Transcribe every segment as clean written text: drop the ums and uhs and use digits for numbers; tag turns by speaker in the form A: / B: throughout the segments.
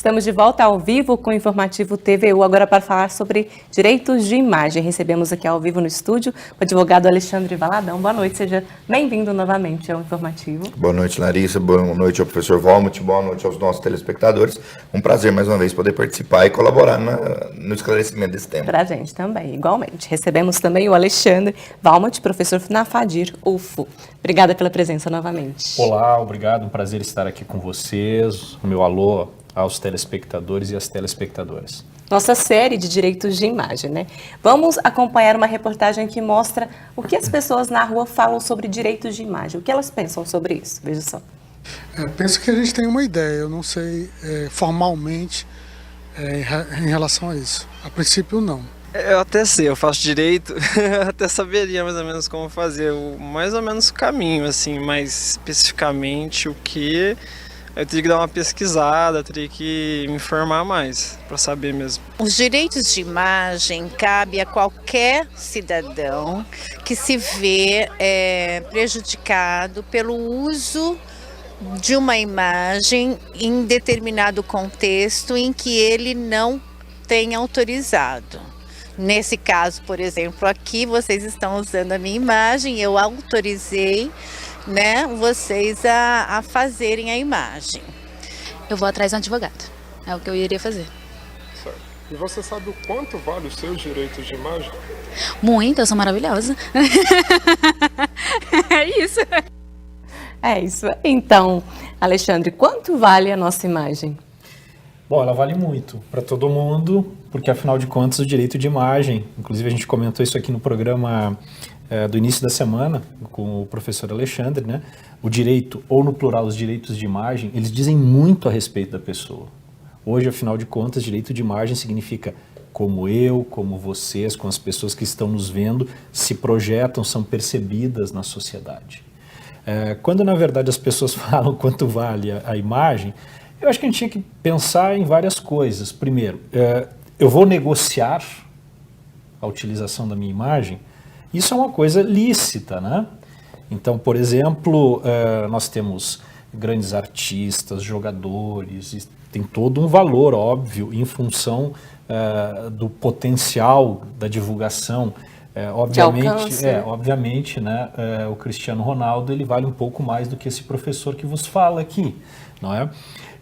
A: Estamos de volta ao vivo com o Informativo TVU, agora para falar sobre direitos de imagem. Recebemos aqui ao vivo no estúdio o advogado Alexandre Valadão. Boa noite, seja bem-vindo novamente ao Informativo.
B: Boa noite, Larissa. Boa noite ao professor Valmut. Boa noite aos nossos telespectadores. Um prazer, mais uma vez, poder participar e colaborar no esclarecimento desse tema.
A: Para a gente também, igualmente. Recebemos também o Alexandre Valmut, professor na FADIR UFO. Obrigada pela presença novamente.
C: Olá, obrigado. Um prazer estar aqui com vocês. O meu alô aos telespectadores e às telespectadoras.
A: Nossa série de direitos de imagem, né? Vamos acompanhar uma reportagem que mostra o que as pessoas na rua falam sobre direitos de imagem. O que elas pensam sobre isso? Veja só.
D: Penso que a gente tem uma ideia, eu não sei formalmente em relação a isso. A princípio, não.
E: Eu até sei, eu faço direito, eu até saberia mais ou menos como fazer, mais ou menos o caminho, assim, mas especificamente o que... Eu teria que dar uma pesquisada, teria que me informar mais para saber mesmo.
F: Os direitos de imagem cabe a qualquer cidadão que se vê prejudicado pelo uso de uma imagem em determinado contexto em que ele não tem autorizado. Nesse caso, por exemplo, aqui vocês estão usando a minha imagem, eu autorizei, né, vocês a fazerem a imagem.
G: Eu vou atrás do advogado, é o que eu iria fazer.
H: Certo. E você sabe o quanto vale os seus direitos de imagem?
G: Muito, eu sou maravilhosa. É isso.
A: É isso. Então, Alexandre, quanto vale a nossa imagem?
C: Bom, ela vale muito para todo mundo, porque afinal de contas o direito de imagem, inclusive a gente comentou isso aqui no programa do início da semana com o professor Alexandre, né? O direito, ou no plural, os direitos de imagem, eles dizem muito a respeito da pessoa. Hoje, afinal de contas, direito de imagem significa como eu, como vocês, com as pessoas que estão nos vendo, se projetam, são percebidas na sociedade. Quando, na verdade, as pessoas falam quanto vale a imagem, eu acho que a gente tinha que pensar em várias coisas. Primeiro, eu vou negociar a utilização da minha imagem. Isso é uma coisa lícita, né? Então, por exemplo, nós temos grandes artistas, jogadores, e tem todo um valor, óbvio, em função do potencial da divulgação. Obviamente, né, o Cristiano Ronaldo ele vale um pouco mais do que esse professor que vos fala aqui, não é?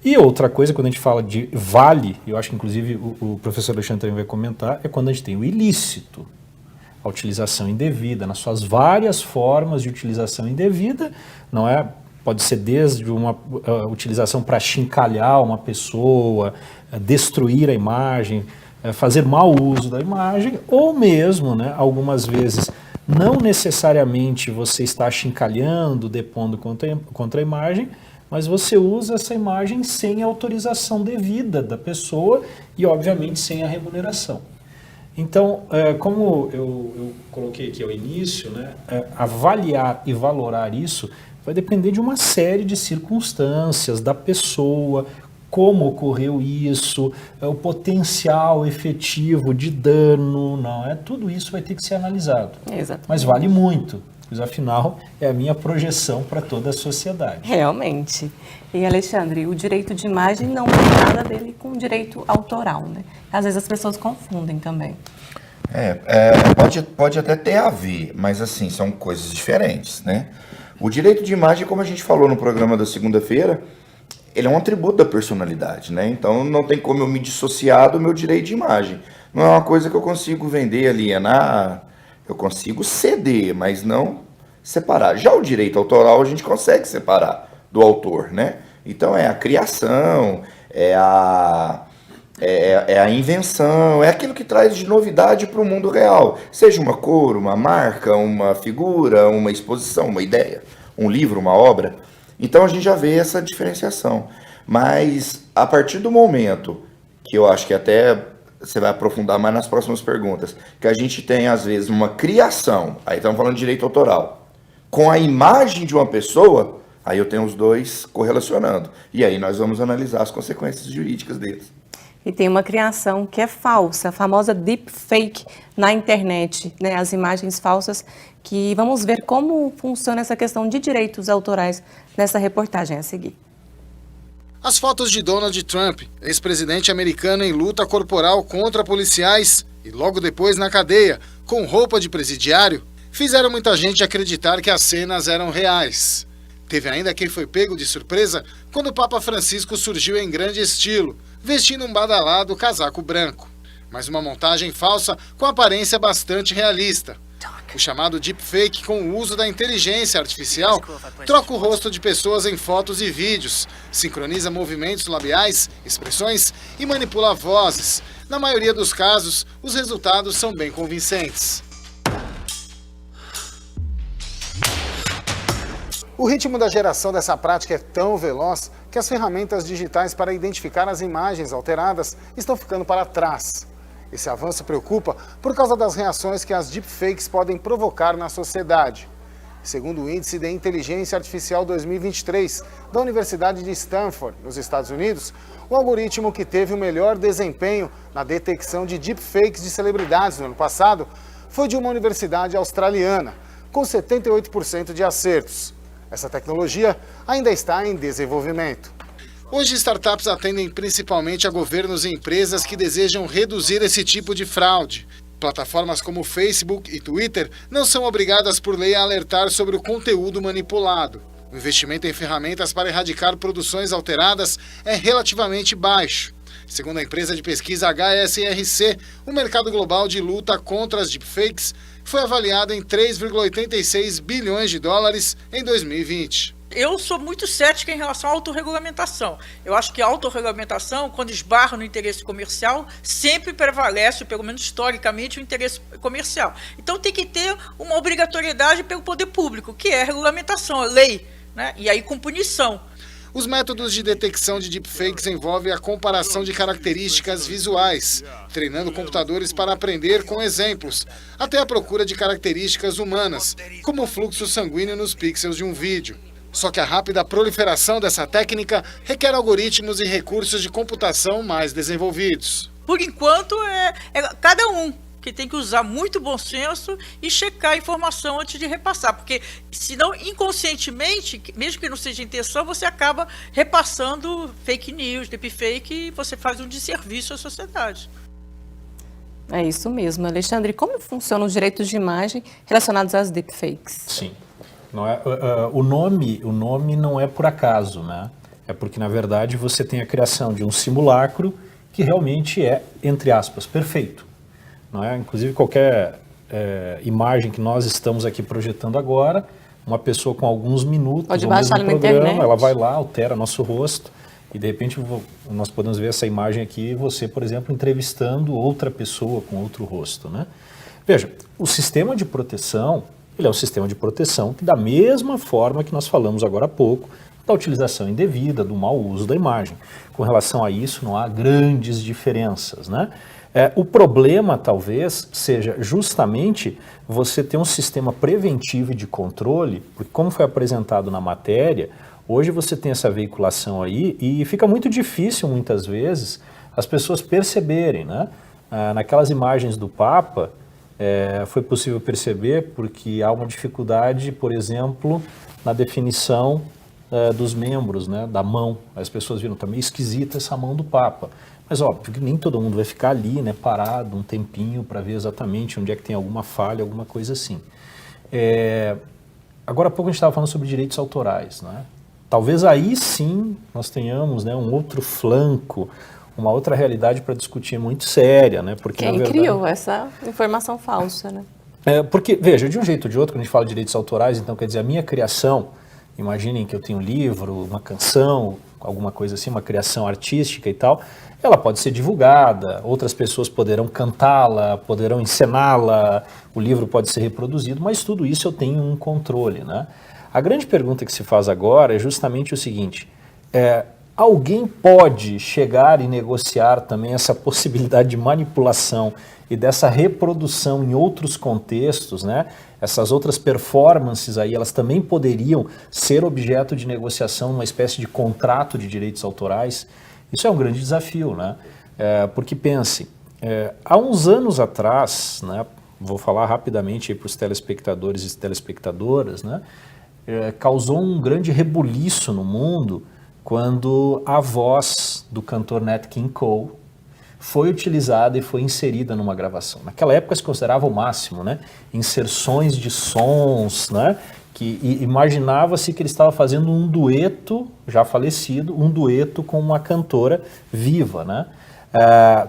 C: E outra coisa, quando a gente fala de vale, eu acho que inclusive o professor Alexandre também vai comentar, é quando a gente tem o ilícito. A utilização indevida, nas suas várias formas de utilização indevida, não é? Pode ser desde uma utilização para achincalhar uma pessoa, destruir a imagem, fazer mau uso da imagem, ou mesmo, né, algumas vezes, não necessariamente você está achincalhando, depondo contra a imagem, mas você usa essa imagem sem a autorização devida da pessoa e, obviamente, sem a remuneração. Então, como eu coloquei aqui ao início, né, avaliar e valorar isso vai depender de uma série de circunstâncias, da pessoa, como ocorreu isso, o potencial efetivo de dano, não é? Tudo isso vai ter que ser analisado.
A: Exatamente.
C: Mas vale muito, pois afinal é a minha projeção para toda a sociedade. Realmente.
A: E Alexandre, o direito de imagem não tem nada dele com o direito autoral, né? Às vezes as pessoas confundem também.
B: Pode até ter a ver, mas assim, são coisas diferentes, né? O direito de imagem, como a gente falou no programa da segunda-feira, ele é um atributo da personalidade, né? Então não tem como eu me dissociar do meu direito de imagem. Não é uma coisa que eu consigo vender, alienar, eu consigo ceder, mas não separar. Já o direito autoral a gente consegue separar do autor, né? Então é a criação, é a invenção, é aquilo que traz de novidade para o mundo real. Seja uma cor, uma marca, uma figura, uma exposição, uma ideia, um livro, uma obra. Então a gente já vê essa diferenciação. Mas a partir do momento que eu acho que até você vai aprofundar mais nas próximas perguntas, que a gente tem às vezes uma criação, aí estamos falando de direito autoral, com a imagem de uma pessoa, aí eu tenho os dois correlacionando. E aí nós vamos analisar as consequências jurídicas deles.
A: E tem uma criação que é falsa, a famosa deepfake na internet, né? As imagens falsas, que vamos ver como funciona essa questão de direitos autorais nessa reportagem a seguir.
I: As fotos de Donald Trump, ex-presidente americano em luta corporal contra policiais e logo depois na cadeia, com roupa de presidiário, fizeram muita gente acreditar que as cenas eram reais. Teve ainda quem foi pego de surpresa quando o Papa Francisco surgiu em grande estilo, vestindo um badalado casaco branco. Mas uma montagem falsa com aparência bastante realista. O chamado deepfake, com o uso da inteligência artificial, troca o rosto de pessoas em fotos e vídeos, sincroniza movimentos labiais, expressões e manipula vozes. Na maioria dos casos, os resultados são bem convincentes. O ritmo da geração dessa prática é tão veloz que as ferramentas digitais para identificar as imagens alteradas estão ficando para trás. Esse avanço preocupa por causa das reações que as deepfakes podem provocar na sociedade. Segundo o Índice de Inteligência Artificial 2023 da Universidade de Stanford, nos Estados Unidos, o algoritmo que teve o melhor desempenho na detecção de deepfakes de celebridades no ano passado foi de uma universidade australiana, com 78% de acertos. Essa tecnologia ainda está em desenvolvimento. Hoje, startups atendem principalmente a governos e empresas que desejam reduzir esse tipo de fraude. Plataformas como Facebook e Twitter não são obrigadas por lei a alertar sobre o conteúdo manipulado. O investimento em ferramentas para erradicar produções alteradas é relativamente baixo. Segundo a empresa de pesquisa HSRC, o mercado global de luta contra as deepfakes foi avaliado em 3,86 bilhões de dólares em 2020.
J: Eu sou muito cética em relação à autorregulamentação. Eu acho que a autorregulamentação, quando esbarra no interesse comercial, sempre prevalece, pelo menos historicamente, o interesse comercial. Então tem que ter uma obrigatoriedade pelo poder público, que é a regulamentação, a lei, né? E aí com punição.
I: Os métodos de detecção de deepfakes envolvem a comparação de características visuais, treinando computadores para aprender com exemplos, até a procura de características humanas, como o fluxo sanguíneo nos pixels de um vídeo. Só que a rápida proliferação dessa técnica requer algoritmos e recursos de computação mais desenvolvidos.
J: Por enquanto, é cada um que tem que usar muito bom senso e checar a informação antes de repassar, porque senão inconscientemente, mesmo que não seja intenção, você acaba repassando fake news, deepfake, e você faz um desserviço à sociedade.
A: É isso mesmo. Alexandre, como funcionam os direitos de imagem relacionados às deepfakes?
C: Sim. Não é, o nome não é por acaso, né? É porque, na verdade, você tem a criação de um simulacro que realmente é, entre aspas, perfeito. Não é? Inclusive, qualquer imagem que nós estamos aqui projetando agora, uma pessoa com alguns minutos
A: pode
C: no
A: baixar
C: mesmo
A: na
C: programa,
A: internet.
C: ela vai lá, altera nosso rosto e, de repente, nós podemos ver essa imagem aqui, você, por exemplo, entrevistando outra pessoa com outro rosto, né? Veja, o sistema de proteção, ele é um sistema de proteção que, da mesma forma que nós falamos agora há pouco, da utilização indevida, do mau uso da imagem. Com relação a isso, não há grandes diferenças, né? O problema, talvez, seja justamente você ter um sistema preventivo e de controle, porque, como foi apresentado na matéria, hoje você tem essa veiculação aí e fica muito difícil, muitas vezes, as pessoas perceberem, né? Naquelas imagens do Papa, foi possível perceber porque há uma dificuldade, por exemplo, na definição dos membros, né, da mão. As pessoas viram, tá meio esquisita essa mão do Papa. Mas óbvio que nem todo mundo vai ficar ali, né, parado um tempinho para ver exatamente onde é que tem alguma falha, alguma coisa assim. Agora há pouco a gente estava falando sobre direitos autorais, né? Talvez aí sim nós tenhamos, né, um outro flanco, uma outra realidade para discutir muito séria, né? Porque,
A: quem
C: na verdade,
A: criou essa informação falsa, né?
C: Porque, veja, de um jeito ou de outro, quando a gente fala de direitos autorais, então quer dizer, a minha criação, imaginem que eu tenho um livro, uma canção, alguma coisa assim, uma criação artística e tal, ela pode ser divulgada, outras pessoas poderão cantá-la, poderão encená-la, o livro pode ser reproduzido, mas tudo isso eu tenho um controle, né? A grande pergunta que se faz agora é justamente o seguinte, alguém pode chegar e negociar também essa possibilidade de manipulação e dessa reprodução em outros contextos, né? Essas outras performances aí, elas também poderiam ser objeto de negociação, uma espécie de contrato de direitos autorais. Isso é um grande desafio, né? Porque pense, há uns anos atrás, né? Vou falar rapidamente para os telespectadores e telespectadoras, né? Causou um grande rebuliço no mundo quando a voz do cantor Nat King Cole foi utilizada e foi inserida numa gravação. Naquela época se considerava o máximo, né? Inserções de sons, né? Que imaginava-se que ele estava fazendo um dueto, já falecido, um dueto com uma cantora viva, né?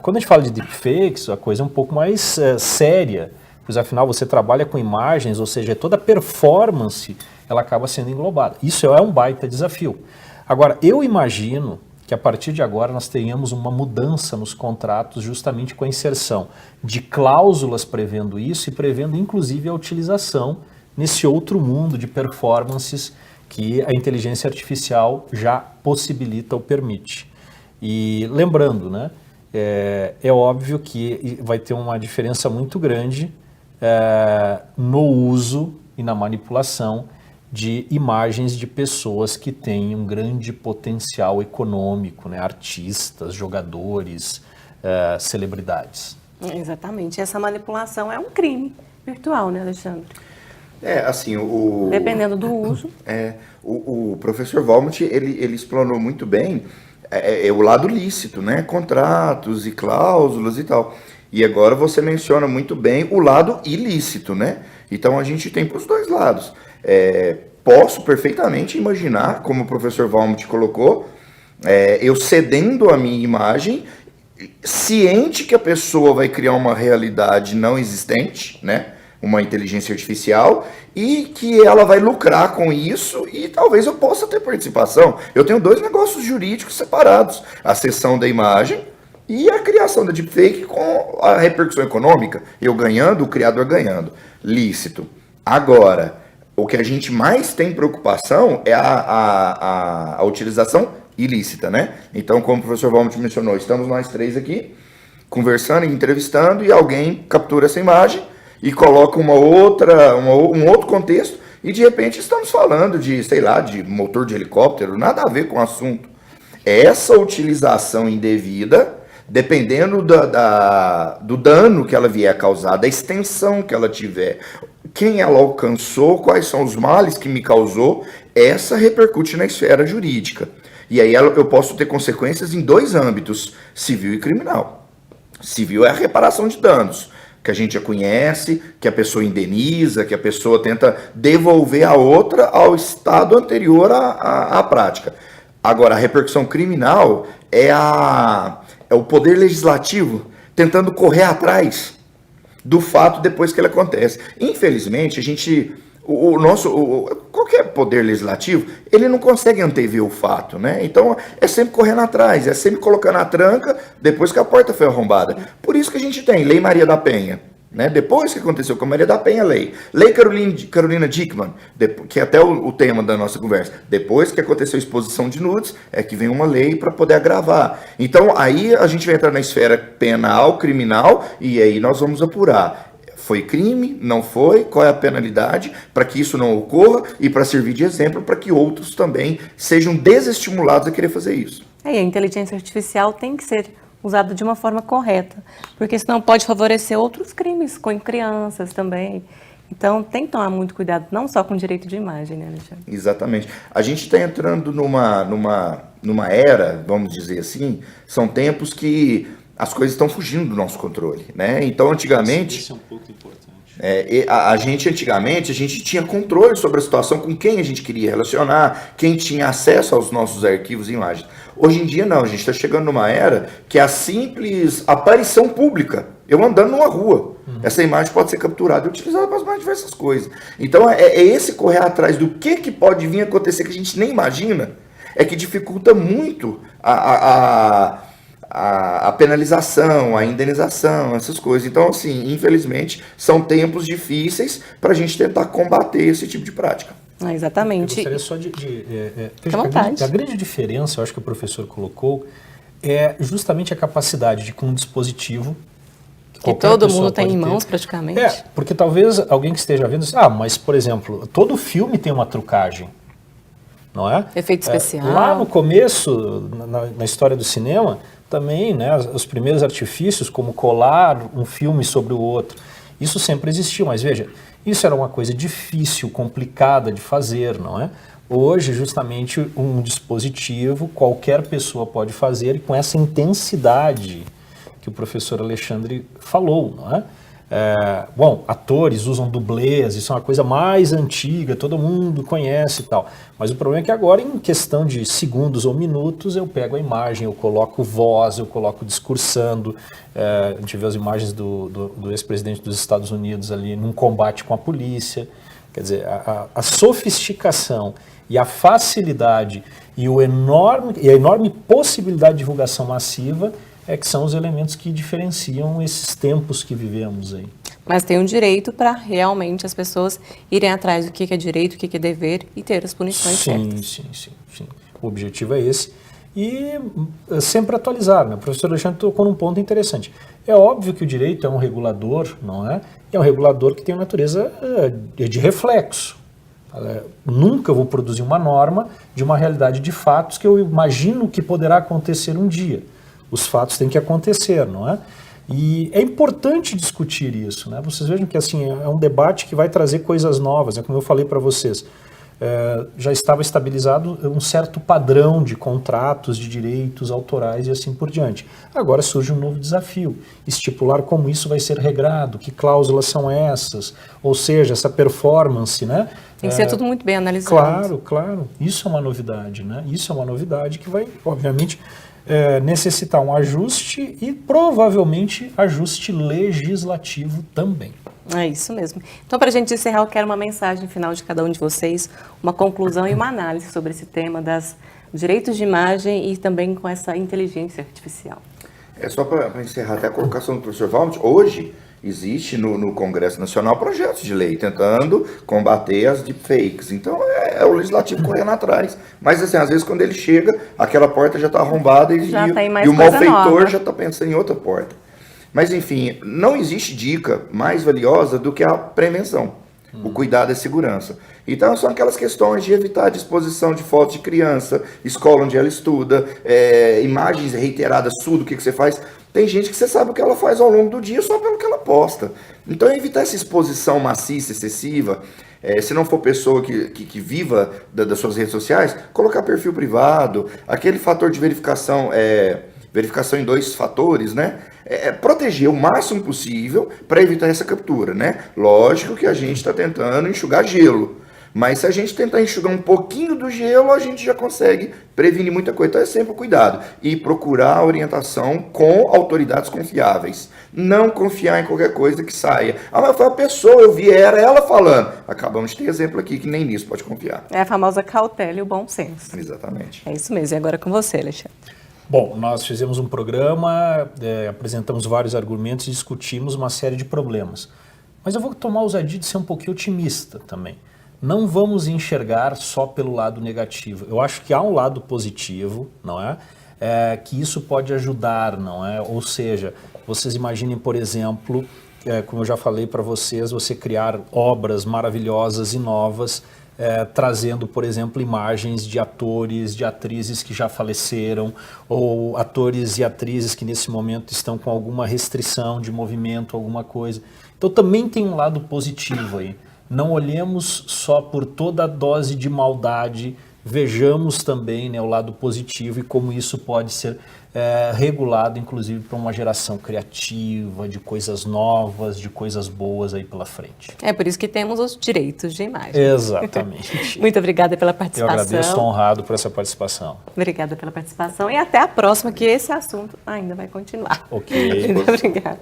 C: Quando a gente fala de deepfakes, a coisa é um pouco mais séria, pois afinal você trabalha com imagens, ou seja, toda a performance ela acaba sendo englobada. Isso é um baita desafio. Agora, eu imagino que a partir de agora nós tenhamos uma mudança nos contratos justamente com a inserção de cláusulas prevendo isso e prevendo inclusive a utilização nesse outro mundo de performances que a inteligência artificial já possibilita ou permite. E lembrando, né, é óbvio que vai ter uma diferença muito grande no uso e na manipulação de imagens de pessoas que têm um grande potencial econômico, né? Artistas, jogadores, celebridades.
A: Exatamente. Essa manipulação é um crime virtual, né, Alexandre?
B: Assim,
A: dependendo do uso.
B: O professor Valmont, ele explanou muito bem o lado lícito, né? Contratos e cláusulas e tal. E agora você menciona muito bem o lado ilícito, né? Então a gente tem para os dois lados. Posso perfeitamente imaginar, como o professor Valmont colocou, eu cedendo a minha imagem, ciente que a pessoa vai criar uma realidade não existente, né? Uma inteligência artificial, e que ela vai lucrar com isso e talvez eu possa ter participação. Eu tenho dois negócios jurídicos separados, a cessão da imagem e a criação da deepfake com a repercussão econômica, eu ganhando, o criador ganhando. Lícito. Agora, o que a gente mais tem preocupação é a utilização ilícita, né? Então, como o professor Valmont mencionou, estamos nós três aqui, conversando e entrevistando, e alguém captura essa imagem e coloca um outro contexto, e de repente estamos falando de, sei lá, de motor de helicóptero, nada a ver com o assunto. Essa utilização indevida, dependendo do dano que ela vier a causar, da extensão que ela tiver, quem ela alcançou, quais são os males que me causou, essa repercute na esfera jurídica. E aí eu posso ter consequências em dois âmbitos, civil e criminal. Civil é a reparação de danos, que a gente já conhece, que a pessoa indeniza, que a pessoa tenta devolver a outra ao estado anterior à prática. Agora, a repercussão criminal é o poder legislativo tentando correr atrás do fato depois que ele acontece. Infelizmente, qualquer poder legislativo, ele não consegue antever o fato, né? Então, é sempre correndo atrás, é sempre colocando a tranca depois que a porta foi arrombada. Por isso que a gente tem Lei Maria da Penha, né? Depois que aconteceu com a Maria da Penha, Lei Carolina Dickmann, que é até o tema da nossa conversa. Depois que aconteceu a exposição de nudes, é que vem uma lei para poder agravar. Então, aí a gente vai entrar na esfera penal, criminal, e aí nós vamos apurar. Foi crime? Não foi? Qual é a penalidade para que isso não ocorra e para servir de exemplo para que outros também sejam desestimulados a querer fazer isso?
A: A inteligência artificial tem que ser usada de uma forma correta, porque senão pode favorecer outros crimes com crianças também. Então tem que tomar muito cuidado, não só com o direito de imagem, né, Alexandre?
B: Exatamente. A gente está entrando numa era, vamos dizer assim, são tempos que as coisas estão fugindo do nosso controle, né? Então, antigamente...
C: Isso é um pouco importante.
B: Antigamente, a gente tinha controle sobre a situação com quem a gente queria relacionar, quem tinha acesso aos nossos arquivos e imagens. Hoje em dia, não. A gente está chegando numa era que a simples aparição pública, eu andando numa rua, essa imagem pode ser capturada e utilizada para as mais diversas coisas. Então, é esse correr atrás do que pode vir a acontecer que a gente nem imagina, é que dificulta muito a penalização, a indenização, essas coisas. Então, assim, infelizmente, são tempos difíceis para a gente tentar combater esse tipo de prática.
A: Exatamente.
C: Eu gostaria só a grande diferença, eu acho que o professor colocou, é justamente a capacidade de, com um dispositivo...
A: Que todo mundo tem em mãos, praticamente.
C: Porque talvez alguém que esteja vendo... mas, por exemplo, todo filme tem uma trucagem, não é?
A: Efeito especial.
C: Lá no começo, na história do cinema... Também, né, os primeiros artifícios, como colar um filme sobre o outro, isso sempre existiu, mas veja, isso era uma coisa difícil, complicada de fazer, não é? Hoje, justamente, um dispositivo qualquer pessoa pode fazer e com essa intensidade que o professor Alexandre falou, não é? Bom, atores usam dublês, isso é uma coisa mais antiga, todo mundo conhece e tal. Mas o problema é que agora, em questão de segundos ou minutos, eu pego a imagem, eu coloco voz, eu coloco discursando. A gente vê as imagens do ex-presidente dos Estados Unidos ali num combate com a polícia. Quer dizer, a sofisticação e a facilidade e a enorme possibilidade de divulgação massiva que são os elementos que diferenciam esses tempos que vivemos aí.
A: Mas tem um direito para realmente as pessoas irem atrás do que é direito, o que é dever e ter as punições certas.
C: Sim. O objetivo é esse. E sempre atualizar, né? O professor Alexandre tocou num ponto interessante. É óbvio que o direito é um regulador, não é? É um regulador que tem uma natureza de reflexo. Nunca vou produzir uma norma de uma realidade de fatos que eu imagino que poderá acontecer um dia. Os fatos têm que acontecer, não é? E é importante discutir isso, né? Vocês vejam que assim, é um debate que vai trazer coisas novas, como eu falei para vocês. Já estava estabilizado um certo padrão de contratos, de direitos autorais e assim por diante. Agora surge um novo desafio, estipular como isso vai ser regrado, que cláusulas são essas, ou seja, essa performance, né?
A: Tem que ser tudo muito bem analisado.
C: Claro. Isso é uma novidade, né? Isso é uma novidade que vai, obviamente, necessitar um ajuste e provavelmente ajuste legislativo também.
A: É isso mesmo. Então, para a gente encerrar, eu quero uma mensagem final de cada um de vocês, uma conclusão e uma análise sobre esse tema dos direitos de imagem e também com essa inteligência artificial.
B: Só para encerrar até a colocação do professor Valmont, hoje existe no Congresso Nacional projetos de lei tentando combater as deepfakes. Então é o legislativo correndo atrás. Mas assim, às vezes quando ele chega, aquela porta já está arrombada e o malfeitor já está pensando em outra porta. Mas enfim, não existe dica mais valiosa do que a prevenção, o cuidado e a segurança. Então são aquelas questões de evitar a disposição de fotos de criança, escola onde ela estuda, imagens reiteradas, tudo o que você faz. Tem gente que você sabe o que ela faz ao longo do dia só pelo que ela posta. Então evitar essa exposição maciça, excessiva. Se não for pessoa que viva das suas redes sociais, colocar perfil privado, aquele fator de verificação em 2 fatores, né? Proteger o máximo possível para evitar essa captura, né? Lógico que a gente está tentando enxugar gelo, mas se a gente tentar enxugar um pouquinho do gelo, a gente já consegue prevenir muita coisa. Então é sempre o cuidado e procurar orientação com autoridades confiáveis. Não confiar em qualquer coisa que saia. Mas foi a pessoa, eu vi, era ela falando. Acabamos de ter exemplo aqui que nem nisso pode confiar.
A: É a famosa cautela e o bom senso.
B: Exatamente.
A: É isso mesmo. E agora com você, Alexandre.
C: Bom, nós fizemos um programa, apresentamos vários argumentos e discutimos uma série de problemas. Mas eu vou tomar a ousadia de ser um pouquinho otimista também. Não vamos enxergar só pelo lado negativo. Eu acho que há um lado positivo, não é? Que isso pode ajudar, não é? Ou seja, vocês imaginem, por exemplo, como eu já falei para vocês, você criar obras maravilhosas e novas, trazendo, por exemplo, imagens de atores, de atrizes que já faleceram, ou atores e atrizes que nesse momento estão com alguma restrição de movimento, alguma coisa. Então também tem um lado positivo aí. Não olhemos só por toda a dose de maldade, vejamos também, né, o lado positivo e como isso pode ser regulado, inclusive, para uma geração criativa, de coisas novas, de coisas boas aí pela frente.
A: É por isso que temos os direitos de imagem.
C: Exatamente.
A: Muito obrigada pela participação.
C: Eu agradeço, estou honrado por essa participação.
A: Obrigada pela participação e até a próxima, que esse assunto ainda vai continuar.
C: Ok.
A: Muito obrigada.